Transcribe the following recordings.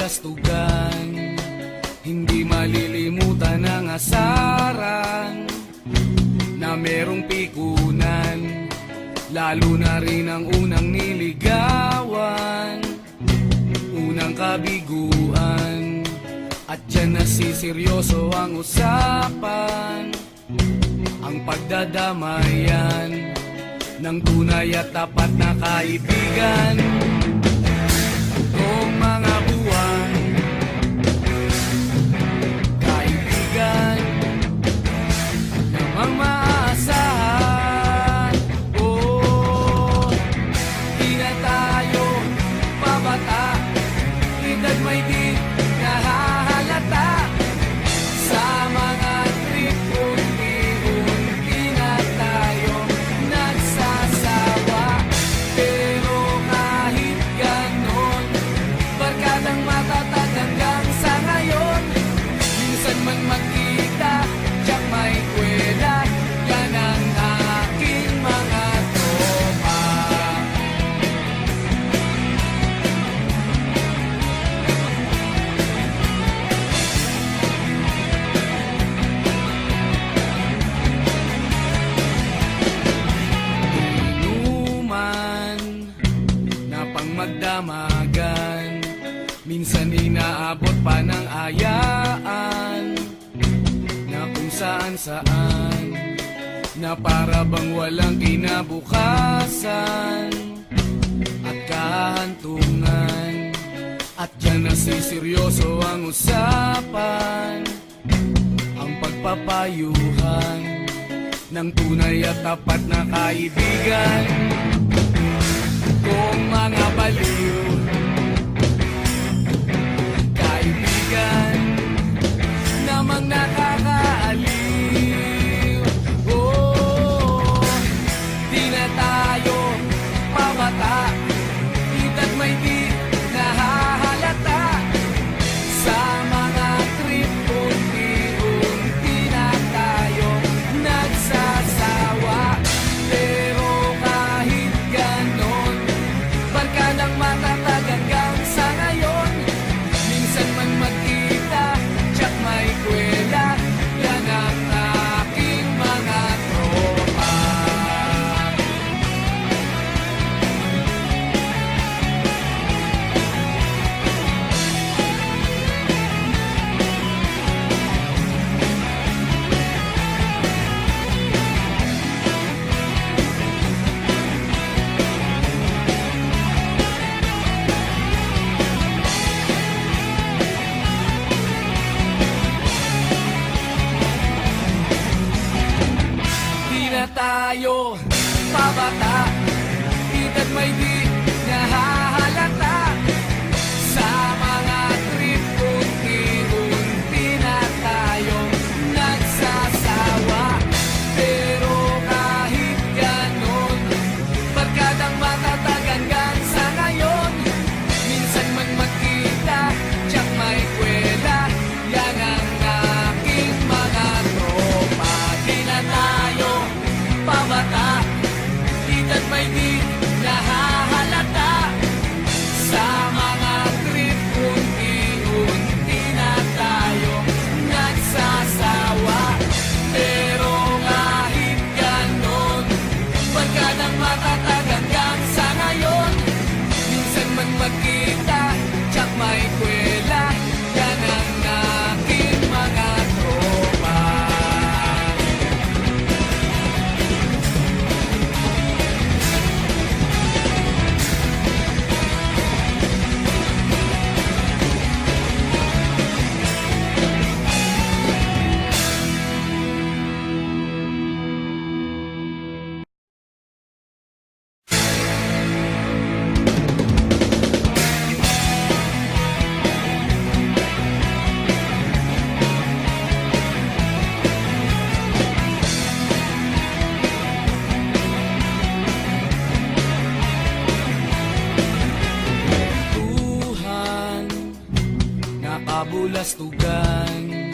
kabulastugan, hindi malilimutan ang asaran na merong pikunan, lalo na rin ang unang niligawan, unang kabiguan. At dyan nasiseryoso ang usapan, ang pagdadamayan ng tunay at tapat na kaibigan. Tatlong mga buwan, kaibigan namang maaasahan. Oh, di na tayo pabata, edad may di nahahalata. Sa mga trip unti-unti na tayo nagsasawa. Pero kahit ganon, barkadang matatag hanggang sa ngayon. Minsan man magkita, tiyak may kwela, yan ang aking mga tropa. Inuman na pang magdamagan, minsan inaabot pa ng ayaan, na kung saan-saan, na para bang walang kinabukasan at kahantungan. At dyan nasiseryoso ang usapan, ang pagpapayuhan ng tunay at tapat na kaibigan. Kung mga baliw, kaibigan namang nakakaaliw. Oh, di na tayo pabata, edad may di nahahalata. Sa mga trip unti-unti na tayo nagsasawa. Pero kahit ganon, barkadang matatag hanggang sa ngayon. Minsan man magkita, tiyak may kwela, yan ang aking mga tropa. Di na tayo pabata, edad may di nahahalata. Sa mga trip unti-unti na tayo nagsasawa. Pero kahit ganon, barkadang matatag hanggang sa ngayon. Minsan man magkita, tiyak may kwela, yan ang aking mga tropa. Di na tayo pabata, edad may di nahahalata. Sa mga trip unti-unti na tayo nagsasawa. Pero kahit ganon, barkadang matatag hanggang sa ngayon. Minsan man magkita, tiyak may kwela, yan ang aking mga tropa. kabulastugan,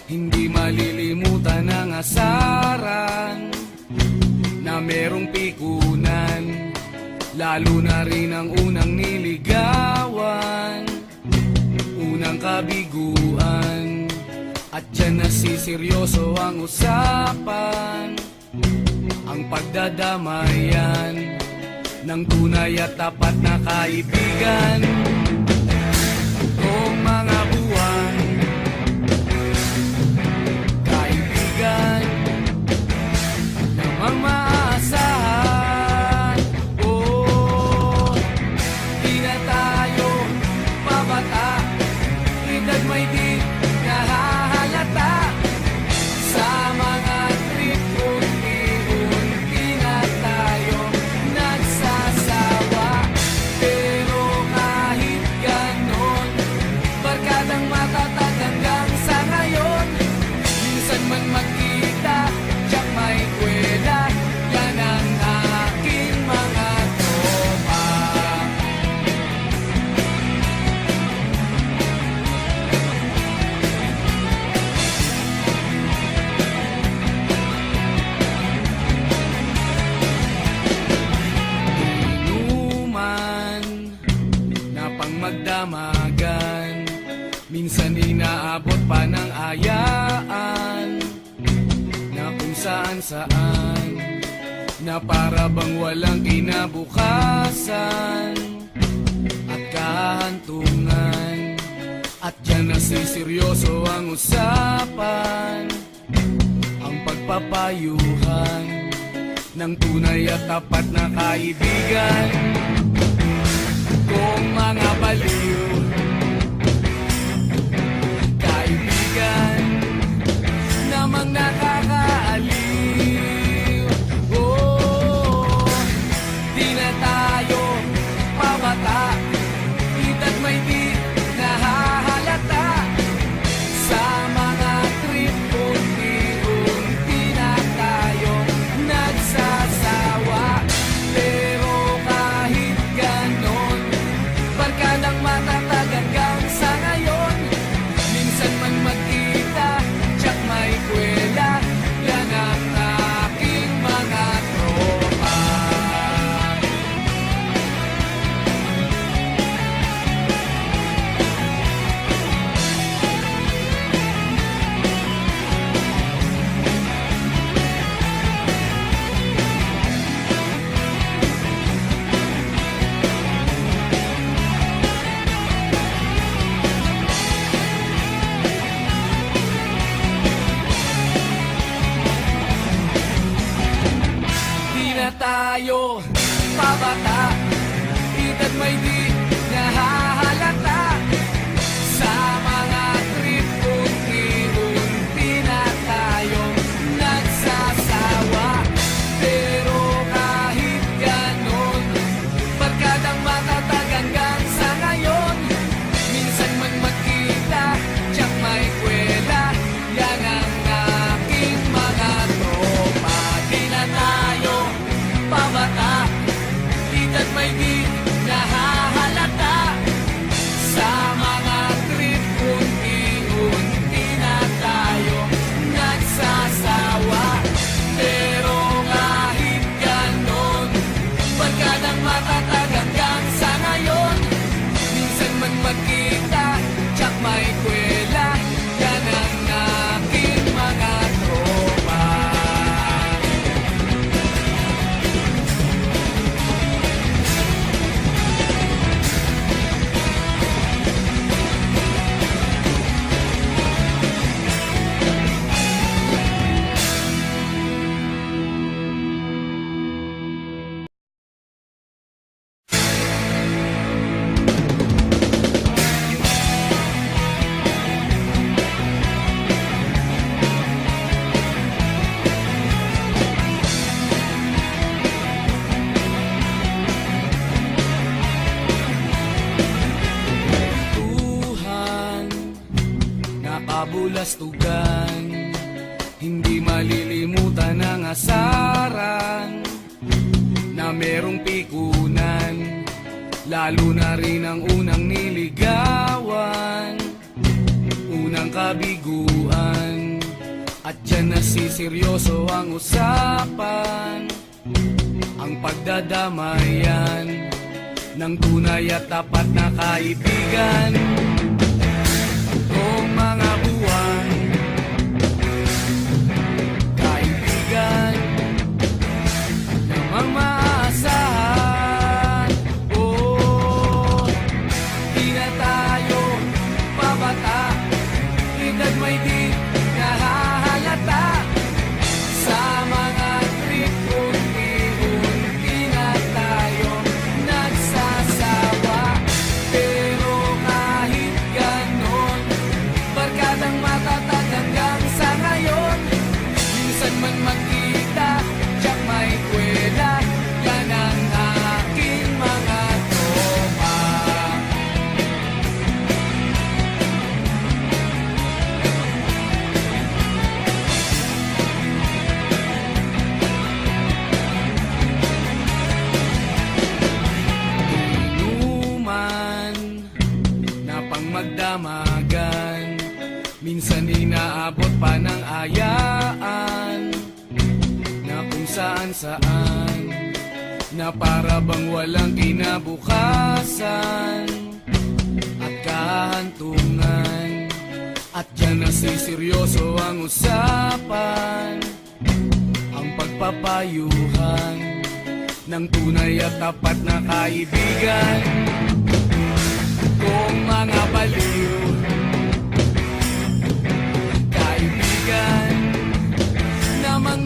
hindi malilimutan ang asaran na merong pikunan, lalo na rin ang unang niligawan, kabiguan. At dyan nasiseryoso ang usapan, ang pagdadamayan ng tunay at tapat na kaibigan. Kung mga buwan, kaibigan namang maaasahan. Oh, di na tayo pabata, edad may di nahahalata. Sa mga trip, unti-unti na tayo nagsasawa. Pero kahit ganon, barkadang matatag hanggang sa ngayon. Minsan man magkita, tiyak may kwela, yan ang aking mga tropa. Inuman na pang magdamagan, minsan inaabot pa ng ayaan, na kung saan-saan, na para bang walang kinabukasan at kahantungan. At dyan nasiseryoso ang usapan, ang pagpapayuhan ng tunay at tapat na kaibigan. Kung mga baliw, kaibigan namang nakakaaliw. Oh, di na tayo pabata, edad may di nahahalata. Sa mga trip, unti-unti na tayo nagsasawa. Pero kahit ganon, barkadang matatag hanggang sa ngayon. Minsan man magkita, tiyak may kwela, yan ang aking mga tropa. Di na tayo pabata, edad may di nahahalata. Sa mga trip, unti-unti na tayo nagsasawa. Pero kahit ganon, barkadang matatag hanggang sa ngayon. Minsan man magkita, tiyak may kwela, yan ang aking mga tropa. Di na tayo pabata, edad may di nahahalata. Sa mga trip, unti-unti na tayo nagsasawa. Pero kahit ganon, barkadang matatag hanggang sa ngayon. Minsan man magkita, tiyak may kwela, yan ang aking mga tropa. Tuhan, nakabulastugan, hindi malilimutan ang asaran na merong pikunan, lalo na rin ang unang niligawan, unang kabiguan. At dyan nasiseryoso ang usapan, ang pagdadamayan ng tunay at tapat na kaibigan. buwan. Kaibigan, namang maaasahan. Oh, di na tayo babata, edad may di nahahalata. Sa mga trip, unti-unti na tayo nagsasawa. Pero kahit ganon, barkadang matatag hanggang sa ngayon. Minsan man magkita, tiyak may kwela, yan ang aking mga tropa. Inuman na pang magdamagan, minsan inaabot pa ng ayaan, na kung saan na para bang walang kinabukasan at kahantungan. At yan na seryoso ang usapan, ang pagpapayuhan ng tunay at tapat na kaibigan. Kung mga baliw, kaibigan namang